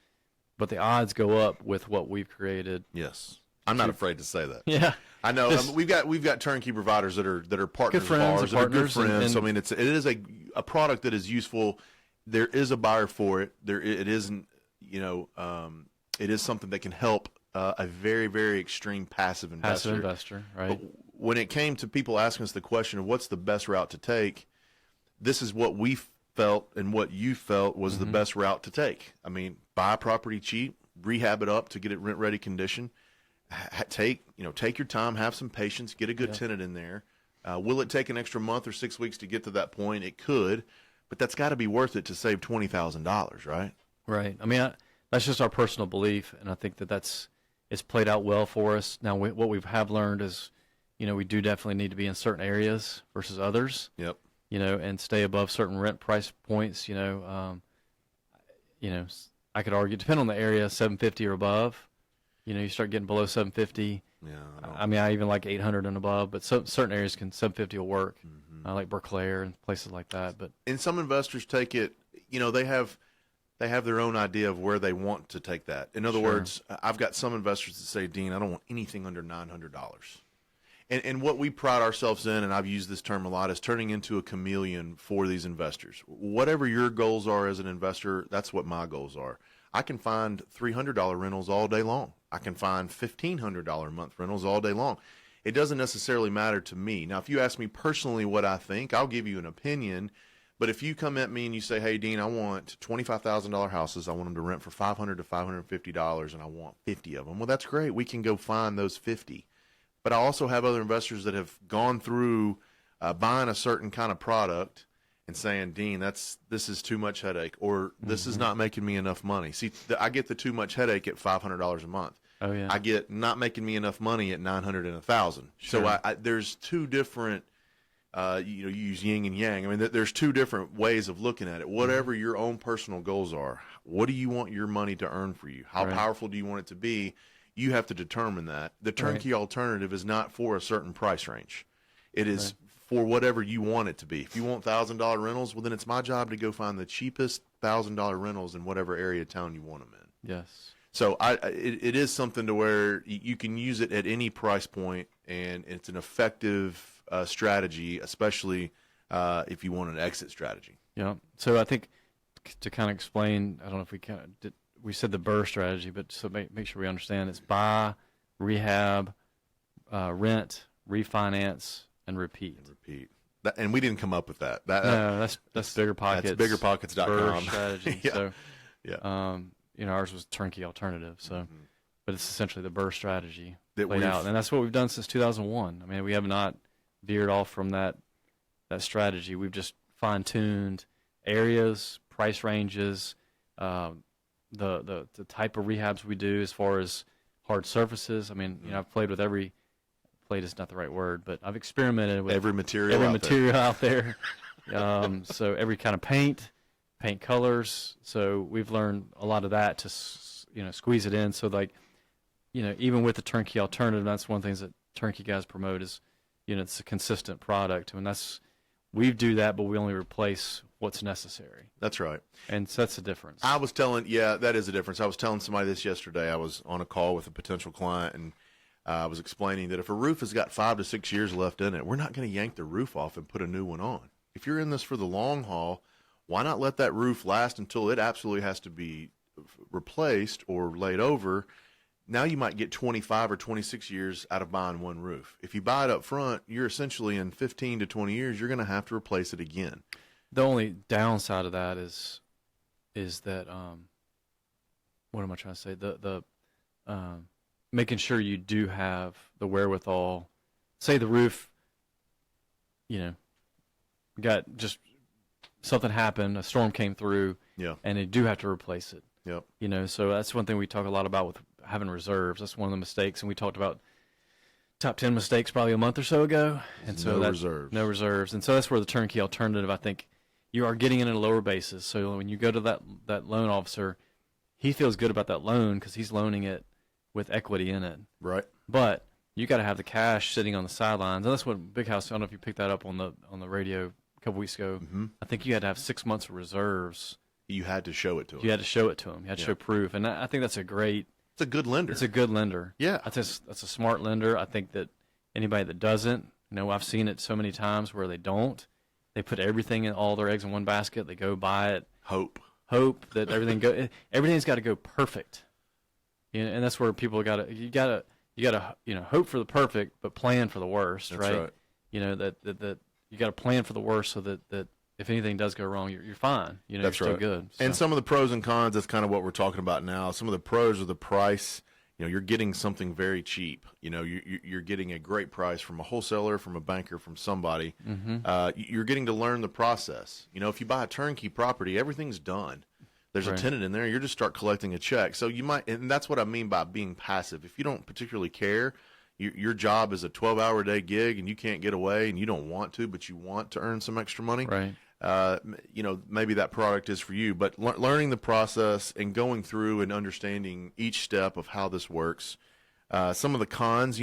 but the odds go up with what we've created. Yes. I'm not afraid to say that. Yeah, I know. We've got turnkey providers that are partners of ours, that are good friends. So I mean, it is a product that is useful. There is a buyer for it. It isn't. It is something that can help a very, very extreme passive investor. Passive investor, right? But when it came to people asking us the question of what's the best route to take, this is what we felt and what you felt was the best route to take. I mean, buy a property cheap, rehab it up to get it rent ready condition. Take your time, have some patience, get a good tenant in there. Will it take an extra month or 6 weeks to get to that point? It could, but that's got to be worth it to save $20,000, right? Right. I mean, that's just our personal belief, and I think it's played out well for us. Now, what we have learned is, we do definitely need to be in certain areas versus others. Yep. And stay above certain rent price points. I could argue, depending on the area, $750 or above. You start getting below $750. Yeah. I mean, I even like $800 and above, but certain areas $750 will work. Like Berkeley and places like that. And some investors take it. They have their own idea of where they want to take that. In other words, I've got some investors that say, Dean, I don't want anything under $900. And what we pride ourselves in, and I've used this term a lot, is turning into a chameleon for these investors. Whatever your goals are as an investor, that's what my goals are. I can find $300 rentals all day long. I can find $1,500 a month rentals all day long. It doesn't necessarily matter to me. Now, if you ask me personally what I think, I'll give you an opinion. But if you come at me and you say, hey, Dean, I want $25,000 houses. I want them to rent for $500 to $550, and I want 50 of them. Well, that's great. We can go find those 50. But I also have other investors that have gone through buying a certain kind of product and saying, Dean, this is too much headache, or this is not making me enough money. See, I get the too much headache at $500 a month. Oh yeah. I get not making me enough money at $900 and $1,000. Sure. So there's two different, you use yin and yang. I mean, there's two different ways of looking at it. Whatever your own personal goals are, what do you want your money to earn for you? How powerful do you want it to be? You have to determine that. The turnkey alternative is not for a certain price range. It is for whatever you want it to be. If you want $1,000 rentals, well, then it's my job to go find the cheapest $1,000 rentals in whatever area of town you want them in. Yes. So it is something to where you can use it at any price point, and it's an effective strategy, especially if you want an exit strategy. Yeah. So I think to kind of explain, I don't know if we said the BRRRR strategy, but so make sure we understand it's buy, rehab, rent, refinance, and repeat. And we didn't come up with that. No, that's Bigger Pockets. That's biggerpockets.com. BRRRR strategy. Yeah. So, yeah. Ours was turnkey alternative. So, but it's essentially the BRRRR strategy that played out, and that's what we've done since 2001. I mean, we have not veered off from that strategy. We've just fine-tuned areas, price ranges, the type of rehabs we do as far as hard surfaces. I mean, I've played with every. Played is not the right word, but I've experimented with every material out there. So every kind of paint colors. So we've learned a lot of that to squeeze it in. So like, even with the turnkey alternative, that's one of the things that turnkey guys promote is, it's a consistent product. I mean, we do that, but we only replace what's necessary. That's right. And so that's the difference. That is a difference. I was telling somebody this yesterday. I was on a call with a potential client, and I was explaining that if a roof has got 5 to 6 years left in it, we're not going to yank the roof off and put a new one on. If you're in this for the long haul, why not let that roof last until it absolutely has to be replaced or laid over? Now you might get 25 or 26 years out of buying one roof. If you buy it up front, you're essentially in 15 to 20 years, you're going to have to replace it again. The only downside of that is that what am I trying to say? The making sure you do have the wherewithal. Say the roof, got just something happened, a storm came through, and they do have to replace it. Yep. So that's one thing we talk a lot about with having reserves. That's one of the mistakes, and we talked about top 10 mistakes probably a month or so ago. And so no reserves. And so that's where the turnkey alternative, I think, you are getting in at a lower basis. So when you go to that loan officer, he feels good about that loan because he's loaning it with equity in it. Right. But you got to have the cash sitting on the sidelines. And that's what Big House, I don't know if you picked that up on the radio a couple weeks ago. Mm-hmm. I think you had to have 6 months of reserves. You had to show it to him. You had to show it to him. You had to show proof. And I think that's a great. It's a good lender. It's a good lender. Yeah. That's a smart lender. I think that anybody that doesn't, I've seen it so many times where they don't. They put all their eggs in one basket. They go buy it. Hope that everything's got to go perfect. And that's where people you gotta hope for the perfect, but plan for the worst. That's right. That you got to plan for the worst so that if anything does go wrong, you're fine. That's you're still right. good. So. And some of the pros and cons, that's kind of what we're talking about now. Some of the pros are the price. You're getting something very cheap. You're getting a great price from a wholesaler, from a banker, from somebody. Mm-hmm. You're getting to learn the process. If you buy a turnkey property, everything's done. There's a tenant in there. You just start collecting a check. So you might, and that's what I mean by being passive. If you don't particularly care, your job is a 12-hour-a-day gig, and you can't get away, and you don't want to, but you want to earn some extra money. Right. Maybe that product is for you, but learning the process and going through and understanding each step of how this works. Some of the cons,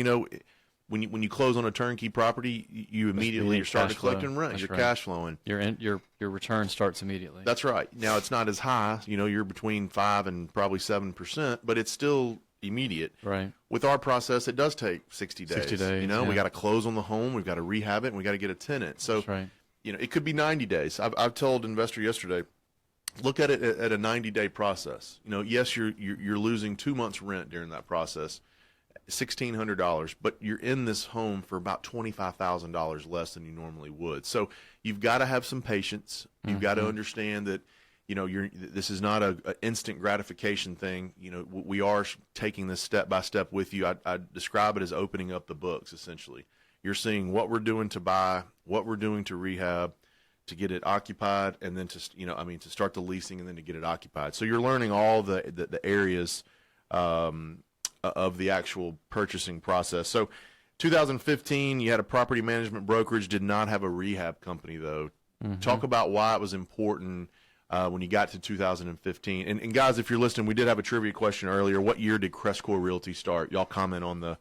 when you close on a turnkey property, you immediately start collecting rent. You're cash flowing. Your return starts immediately. That's right. Now it's not as high. You're between 5 and probably 7%, but it's still immediate. Right. With our process, it does take 60 days. 60 days. We got to close on the home. We've got to rehab it, and we got to get a tenant. So. That's right. It could be 90 days. I've told an investor yesterday, look at it at a 90-day process. Yes, you're losing 2 months' rent during that process, $1,600, but you're in this home for about $25,000 less than you normally would. So you've got to have some patience. You've got to understand that this is not an instant gratification thing. We are taking this step by step with you. I describe it as opening up the books, essentially. You're seeing what we're doing to buy, what we're doing to rehab, to get it occupied, and then to start the leasing and then to get it occupied. So you're learning all the areas of the actual purchasing process. So 2015, you had a property management brokerage, did not have a rehab company though. Mm-hmm. Talk about why it was important when you got to 2015. And guys, if you're listening, we did have a trivia question earlier. What year did CrestCore Realty start? Y'all comment on the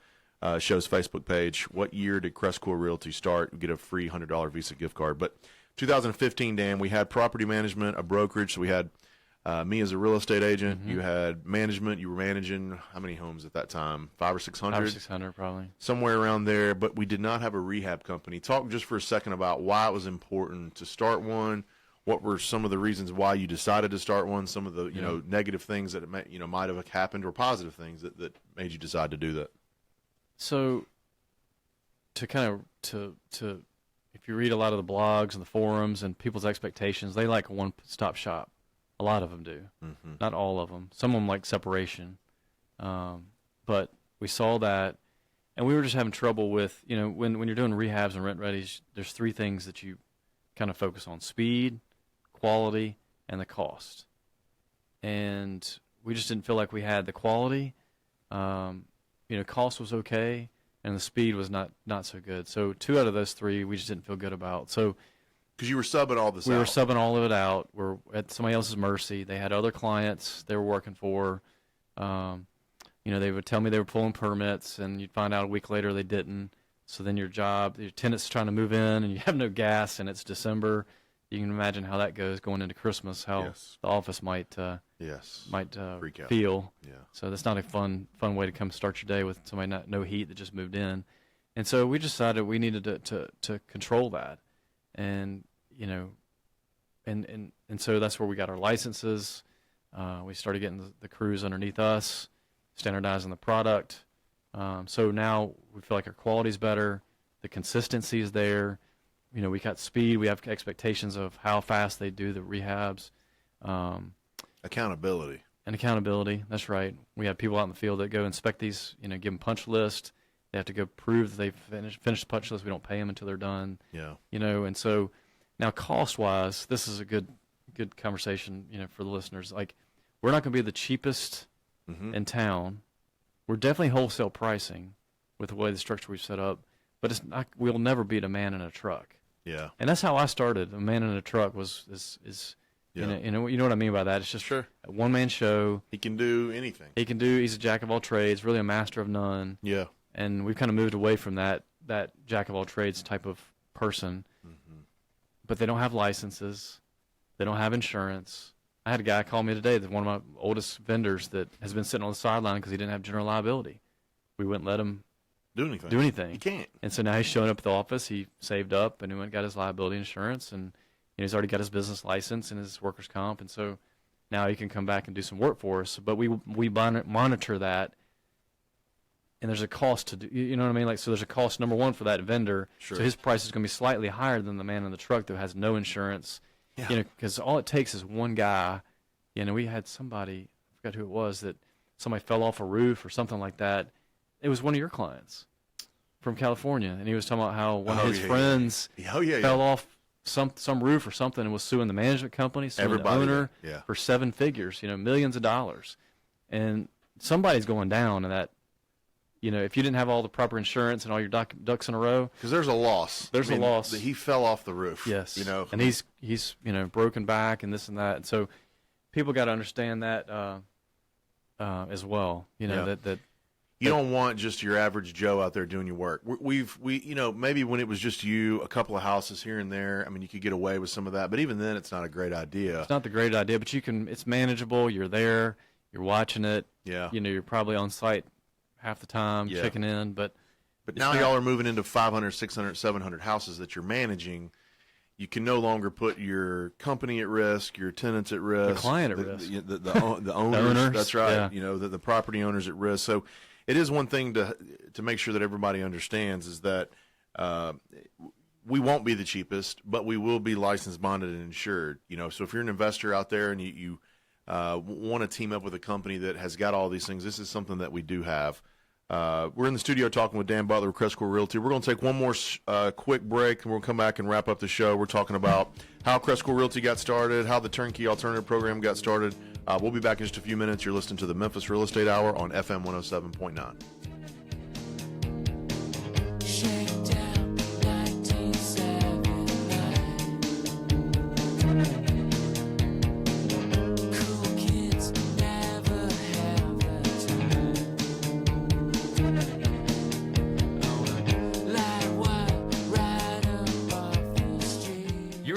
show's Facebook page. What year did CrestCore Realty start? You get a free $100 Visa gift card. But 2015, Dan, we had property management, a brokerage. So we had me as a real estate agent. Mm-hmm. You had management. You were managing how many homes at that time? 500 or 600? 500 or 600 probably. Somewhere around there. But we did not have a rehab company. Talk just for a second about why it was important to start one. What were some of the reasons why you decided to start one? Some of the negative things that might have happened, or positive things that made you decide to do that. So, if you read a lot of the blogs and the forums and people's expectations, they like a one-stop shop. A lot of them do. Mm-hmm. Not all of them. Some of them like separation. But we saw that, and we were just having trouble with, when you're doing rehabs and rent-readies, there's 3 things that you kind of focus on: speed, quality, and the cost. And we just didn't feel like we had the quality. cost was okay, and the speed was not so good. So 2 out of those 3 we just didn't feel good about. So because you were subbing all this out. We were subbing all of it out. We're at somebody else's mercy. They had other clients they were working for. They would tell me they were pulling permits, and you'd find out a week later they didn't. So then your tenant's trying to move in, and you have no gas, and it's December. You can imagine how that goes going into Christmas, how the office might freak out. feel. Yeah. So that's not a fun way to come start your day with somebody no heat that just moved in. And so we decided we needed to control that. And, and so that's where we got our licenses. We started getting the crews underneath us, standardizing the product. So now we feel like our quality's better, the consistency is there. We got speed. We have expectations of how fast they do the rehabs. Accountability. And accountability. That's right. We have people out in the field that go inspect these. Give them punch list. They have to go prove that they've finished the punch list. We don't pay them until they're done. Yeah. And so now cost-wise, this is a good conversation. For the listeners. Like, we're not going to be the cheapest in town. We're definitely wholesale pricing with the way the structure we've set up, but it's not. We'll never beat a man in a truck. Yeah. And that's how I started. A man in a truck is you know what I mean by that. It's just a one-man show. He can do anything. He's a jack of all trades, really a master of none. Yeah. And we've kind of moved away from that jack of all trades type of person. Mm-hmm. But they don't have licenses. They don't have insurance. I had a guy call me today, that one of my oldest vendors that has been sitting on the sideline because he didn't have general liability. We wouldn't let him do anything. He can't. And so now he's showing up at the office. He saved up and he went and got his liability insurance, and he's already got his business license and his workers' comp. And so now he can come back and do some work for us. But we monitor that, and there's a cost to do. You know what I mean? Like, so there's a cost, number one, for that vendor. Sure. So his price is going to be slightly higher than the man in the truck that has no insurance. Yeah. Because all it takes is one guy. We had somebody, I forgot who it was, that somebody fell off a roof or something like that. It was one of your clients from California, and he was talking about how one of his friends fell off some roof or something and was suing the management company, suing the owner for 7 figures, millions of dollars. And somebody's going down in that. If you didn't have all the proper insurance and all your ducks in a row. Because there's a loss. There's a loss. He fell off the roof. Yes. And he's broken back and this and that. And so people got to understand that as well. That you don't want just your average Joe out there doing your work. We maybe when it was just you, a couple of houses here and there, I mean, you could get away with some of that. But even then, it's not a great idea. It's not the great idea, but it's manageable. You're there. You're watching it. Yeah. You're probably on site half the time, checking in. But now y'all are moving into 500, 600, 700 houses that you're managing. You can no longer put your company at risk, your tenants at risk, the client at risk, the owners. The owners. That's right. Yeah. The property owners at risk. So it is one thing to make sure that everybody understands is that we won't be the cheapest, but we will be licensed, bonded, and insured. So if you're an investor out there and you want to team up with a company that has got all these things, this is something that we do have. We're in the studio talking with Dan Butler of CrestCore Realty. We're going to take one more quick break, and we'll come back and wrap up the show. We're talking about how CrestCore Realty got started, how the Turnkey Alternative Program got started. We'll be back in just a few minutes. You're listening to the Memphis Real Estate Hour on FM 107.9.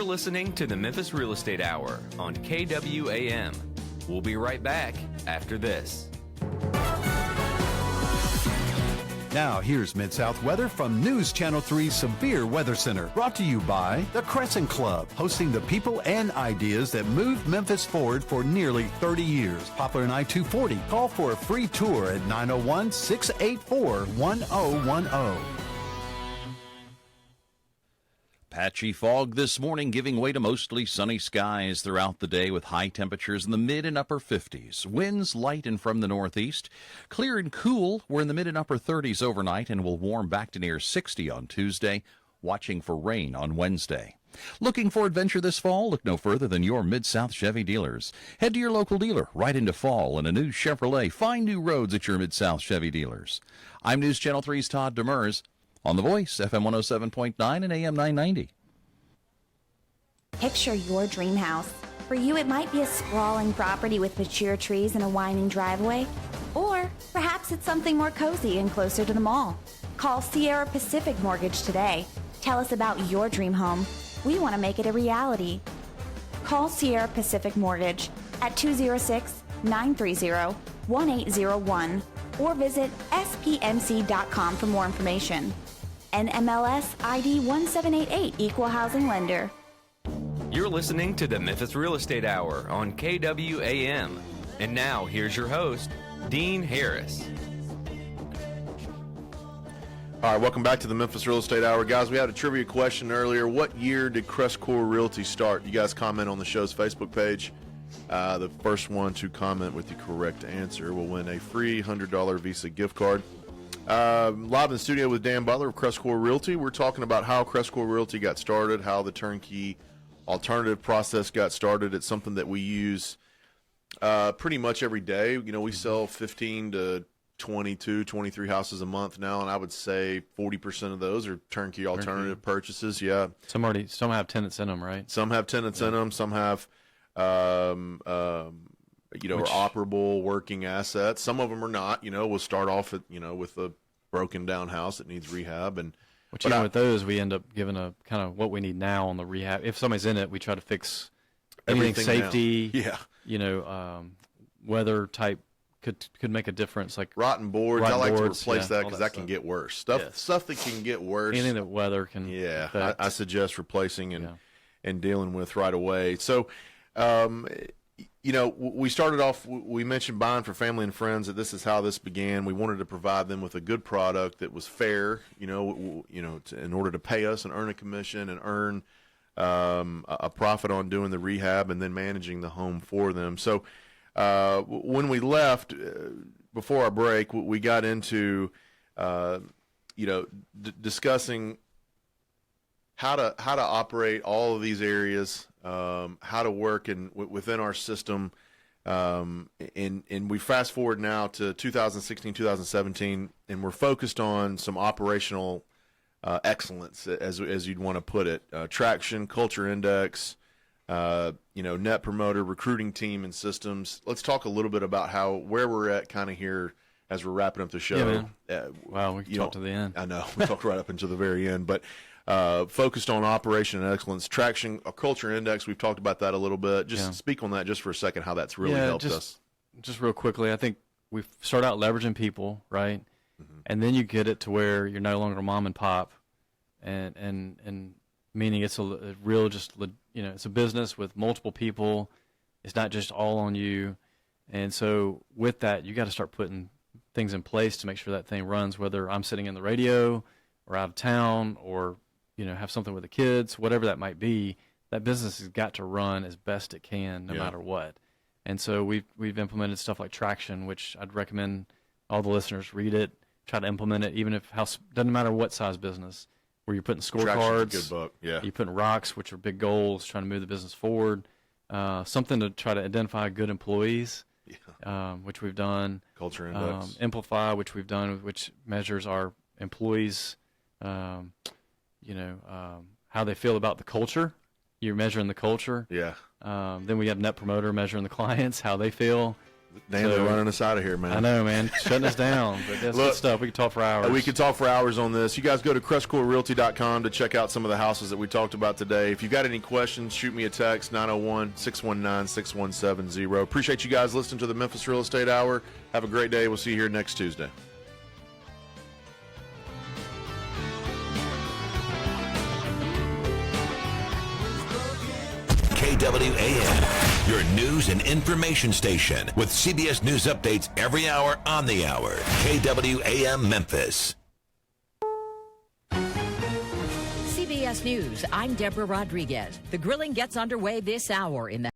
Listening to the Memphis Real Estate Hour on KWAM. We'll be right back after this. Now here's Mid-South weather from News Channel 3's Severe Weather Center. Brought to you by the CrestCore Club, hosting the people and ideas that moved Memphis forward for nearly 30 years. Poplar and I-240. Call for a free tour at 901-684-1010. Patchy fog this morning, giving way to mostly sunny skies throughout the day with high temperatures in the mid and upper 50s. Winds light and from the northeast. Clear and cool. We're in the mid and upper 30s overnight and will warm back to near 60 on Tuesday. Watching for rain on Wednesday. Looking for adventure this fall? Look no further than your Mid-South Chevy dealers. Head to your local dealer right into fall in a new Chevrolet. Find new roads at your Mid-South Chevy dealers. I'm News Channel 3's Todd Demers on The Voice, FM 107.9 and AM 990. Picture your dream house. For you, it might be a sprawling property with mature trees and a winding driveway. Or perhaps it's something more cozy and closer to the mall. Call Sierra Pacific Mortgage today. Tell us about your dream home. We want to make it a reality. Call Sierra Pacific Mortgage at 206-930-1801 or visit spmc.com for more information. NMLS ID 1788 Equal Housing Lender. You're listening to the Memphis Real Estate Hour on KWAM. And now, here's your host, Dean Harris. All right, welcome back to the Memphis Real Estate Hour. Guys, we had a trivia question earlier. What year did CrestCore Realty start? You guys comment on the show's Facebook page. The first one to comment with the correct answer will win a free $100 Visa gift card. Live in the studio with Dan Butler of CrestCore Realty. We're talking about how CrestCore Realty got started, how the turnkey alternative process got started. It's something that we use pretty much every day. You know, we sell 15 to 22, 23 houses a month now, and I would say 40% of those are turnkey alternative purchases. Yeah. Some have tenants in them, right? Some have tenants in them. Some have, are operable working assets. Some of them are not. You know, we'll start off at, with a broken down house that needs rehab. And with those, we end up giving a kind of what we need now on the rehab. If somebody's in it, we try to fix everything safety. Now. Yeah. Weather type could make a difference. Like rotten boards. I like to replace that because that can get worse. Stuff that can get worse. Anything that weather can. Yeah, I suggest replacing and dealing with right away. So, we started off. We mentioned buying for family and friends. That this is how this began. We wanted to provide them with a good product that was fair. In order to pay us and earn a commission and earn a profit on doing the rehab and then managing the home for them. So. When we left before our break, we got into, discussing how to operate all of these areas, how to work within our system, and we fast forward now to 2016, 2017, and we're focused on some operational excellence, as you'd want to put it, traction, culture index. Net promoter, recruiting team, and systems. Let's talk a little bit about where we're at kind of here as we're wrapping up the show. Yeah, man. Wow, we can talk to the end. I know. We talked right up until the very end. But focused on operation and excellence. Traction, a culture index, we've talked about that a little bit. Just speak on that just for a second, how that's really helped us. Just real quickly, I think we start out leveraging people, right? Mm-hmm. And then you get it to where you're no longer mom and pop, and meaning it's a real it's a business with multiple people. It's not just all on you. And so with that, you got to start putting things in place to make sure that thing runs, whether I'm sitting in the radio or out of town or, have something with the kids, whatever that might be. That business has got to run as best it can no matter what. And so we've implemented stuff like Traction, which I'd recommend all the listeners read it, try to implement it, even if doesn't matter what size business. Where you're putting scorecards, good book. Yeah. You're putting rocks, which are big goals, trying to move the business forward. Something to try to identify good employees, which we've done. Culture index. Amplify, which we've done, which measures our employees, how they feel about the culture. You're measuring the culture. Yeah. Then we have Net Promoter measuring the clients, how they feel. Damn, they're running us out of here, man. I know, man. Shutting us down. But that's good stuff. We could talk for hours. We could talk for hours on this. You guys go to CrestCoreRealty.com to check out some of the houses that we talked about today. If you've got any questions, shoot me a text, 901-619-6170. Appreciate you guys listening to the Memphis Real Estate Hour. Have a great day. We'll see you here next Tuesday. KWAM, your news and information station with CBS News updates every hour on the hour. KWAM Memphis. CBS News, I'm Deborah Rodriguez. The grilling gets underway this hour in the